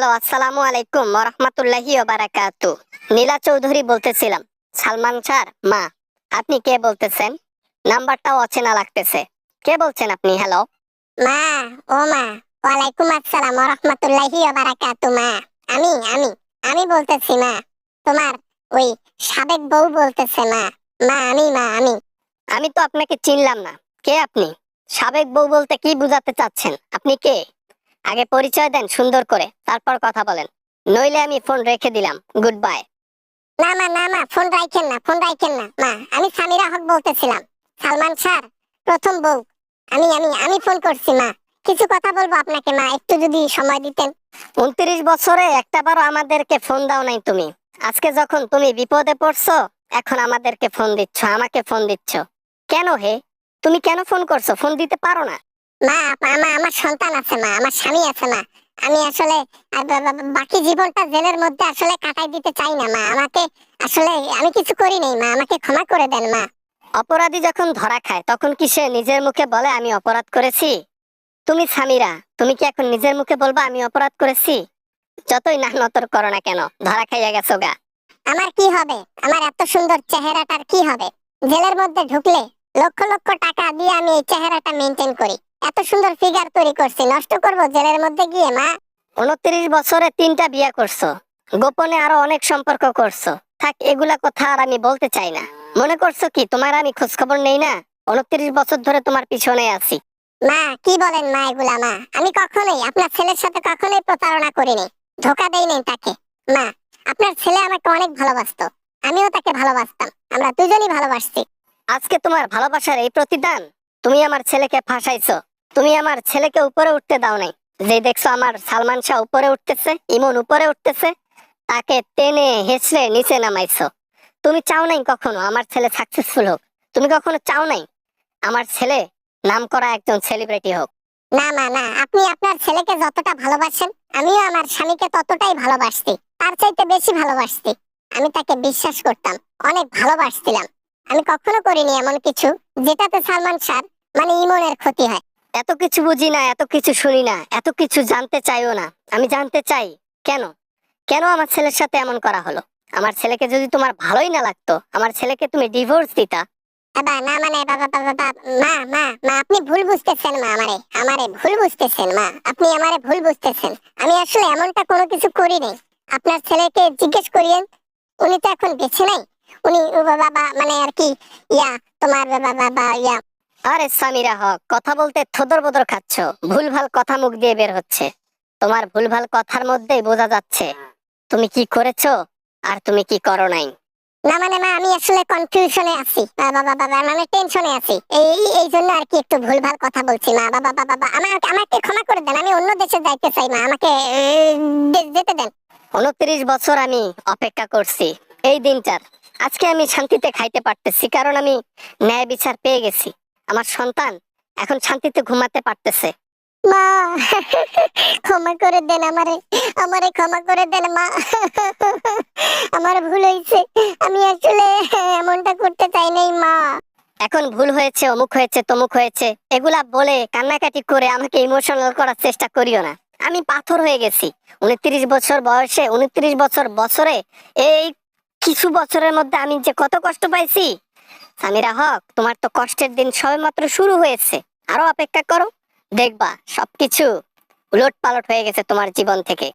Hello, আসসালামু আলাইকুম ওয়া রাহমাতুল্লাহি ওয়া বারাকাতু। নীলা চৌধুরী বলতেছিলাম। সালমান স্যার, মা, আপনি কে বলতেছেন? নাম্বারটাও অচেনা লাগতেছে। কে বলছেন আপনি? হ্যালো। মা, ও মা, ওয়ালাইকুম আসসালাম ওয়া রাহমাতুল্লাহি ওয়া বারাকাতু। মা, আমি আমি আমি বলতেছি মা। তোমার ওই সাবেক বউ বলতেছে মা। মা, আমি। আমি তো আপনাকে চিনলাম না। কে আপনি? সাবেক বউ বলতে কি বুঝাতে চাচ্ছেন? আপনি কে? আগে পরিচয় দেন সুন্দর করে, তারপর কথা বলেন। নইলে আমি ফোন রেখে দিলাম। Good bye. না মা, ফোন রাখেন না, ফোন রাখেন না মা। আমি সামিরা হক বলতেছিলাম। সালমান স্যার প্রথম বউ। আমি ফোন করছি মা। কিছু কথা বলবো আপনাকে মা, একটু যদি সময় দিতেন। 29 বছরে একটাবারও আমাদেরকে ফোন দাও নাই তুমি। আজকে যখন তুমি বিপদে পড়ছো, এখন আমাদেরকে ফোন দিচ্ছ, আমাকে ফোন দিচ্ছ। কেন হে? তুমি কেন ফোন করছো? ফোন দিতে পারো না? মা, আমার সন্তান আছে মা, আমার স্বামী আছে মা। আমি আসলে বাকি জীবনটা জেলের মধ্যে আসলে কাটাই দিতে চাই না মা। আমাকে আসলে আমি কিছু করি নাই মা, আমাকে ক্ষমা করে দেন মা। অপরাধী যখন ধরা খায় তখন কি সে নিজের মুখে বলে আমি অপরাধ করেছি? তুমি সামিরা, তুমি কি এখন নিজের মুখে বলবা আমি অপরাধ করেছি? যতই না নতর করো না কেন, ধরা খাইয়া গেছো গা। আমার কি হবে? আমার এত সুন্দর চেহারাটার কি হবে? জেলের মধ্যে ঢুকলে লক্ষ লক্ষ টাকা দিয়ে আমি এই চেহারাটা মেনটেন করি। এত সুন্দর ফিগার তৈরি করছি, নষ্ট করব জেলের মধ্যে গিয়ে মা? 29 বছরে 3টা বিয়ে করছো, গোপনে আরো অনেক সম্পর্ক করছো। থাক, এগুলা কথা আর আমি বলতে চাই না। মনে করছো কি তোমার আমি খোঁজ খবর নেই না? 29 বছর ধরে তোমার পিছনে আছি। মা, কি বলেন মা এগুলা মা? আমি কখনোই আপনার ছেলের সাথে কখনোই প্রতারণা করিনি, ধোকা দেই নাই তাকে। মা, আপনার ছেলে আমাকে অনেক ভালোবাসতো, আমিও তাকে ভালোবাসতাম, আমরা দুজনই ভালোবাসছি। আজকে তোমার ভালোবাসার এই প্রতিদান? তুমি আমার ছেলেকে ফাঁসাইছো। তুমি আমার ছেলেকে উপরে উঠতে দাও নাই। যে দেখছো আমার সালমান শাহ উপরে উঠতেছে, ইমন উপরে উঠতেছে, তাকে টেনে হেঁচড়ে নিচে নামাইছো। তুমি চাও নাই কখনো আমার ছেলে সাকসেসফুল হোক। তুমি কখনো চাও নাই আমার ছেলে নামকরা একজন সেলিব্রিটি হোক। না মা, না, আপনি আপনার ছেলেকে যতটা ভালোবাসেন আমিও আমার স্বামীকে ততটাই ভালোবাসছি, তার চাইতে বেশি ভালোবাসছি। আমি তাকে বিশ্বাস করতাম, অনেক ভালোবাসছিলাম। আমি কখনো করিনি এমন কিছু যেটাতে সালমান শাহ মানে ইমনের ক্ষতি হয়। এত কিছু বুঝি না, এত কিছু শুনি না, এত কিছু জানতে চাইও না। আমি জানতে চাই কেন, কেন আমার ছেলের সাথে এমন করা হলো? আমার ছেলেকে যদি তোমার ভালোই না লাগতো, আমার ছেলেকে তুমি ডিভোর্স দিতা। বাবা না, মানে বাবা বাবা বাবা, মা আপনি ভুল বুঝতেছেন মা, আমারে ভুল বুঝতেছেন মা, আপনি আমারে ভুল বুঝতেছেন। আমি আসলে এমনটা কোনো কিছু করি নাই। আপনার ছেলেকে জিজ্ঞেস করিয়েন, উনি তো এখন বেঁচে নাই। উনি বাবা মানে আর কি, ইয়া, তোমার বাবা বাবা ইয়া। আরে সামিরা হক, কথা বলতে থদর বদর খাচ্ছ। ভুলভাল কথা মুখ দিয়ে বের হচ্ছে। তোমার ভুলভাল কথার মধ্যেই বোঝা যাচ্ছে তুমি কি করেছো আর তুমি কি করো নাই। না মানে মা, আমি আসলে কনফিউশনে আছি বাবা বাবা, মানে টেনশনে আছি, এই জন্য আর কি একটু ভুলভাল কথা বলছি মা। বাবা বাবা, আমাকে ক্ষমা করে দেন, আমি অন্য দেশে যাইতে চাই মা, আমাকে যেতে দেন। 29 বছর আমি অপেক্ষা করছি এই দিনটার। আজকে আমি শান্তিতে খাইতে পারতেছি, কারণ আমি ন্যায় বিচার পেয়ে গেছি। আমার সন্তান এখন শান্তিতে ঘুমাতে পারতেছে। মা, ক্ষমা করে দেন আমারে, আমারে ক্ষমা করে দেন মা। আমার ভুল হয়েছে, আমি আসলে এমনটা করতে চাই নাই মা। এখন ভুল হয়েছে, অমুক হয়েছে, তমুক হয়েছে, এগুলা বলে কান্নাকাটি করে আমাকে ইমোশনাল করার চেষ্টা করিও না। আমি পাথর হয়ে গেছি 29 বছর বয়সে। 29 বছর বছরে এই কিছু বছরের মধ্যে আমি যে কত কষ্ট পাইছি। সামিরা হক, তোমার তো কষ্টের দিন সবেমাত্র শুরু হয়েছে। আরো অপেক্ষা করো, দেখবা সবকিছু উলট পালট হয়ে গেছে তোমার জীবন থেকে।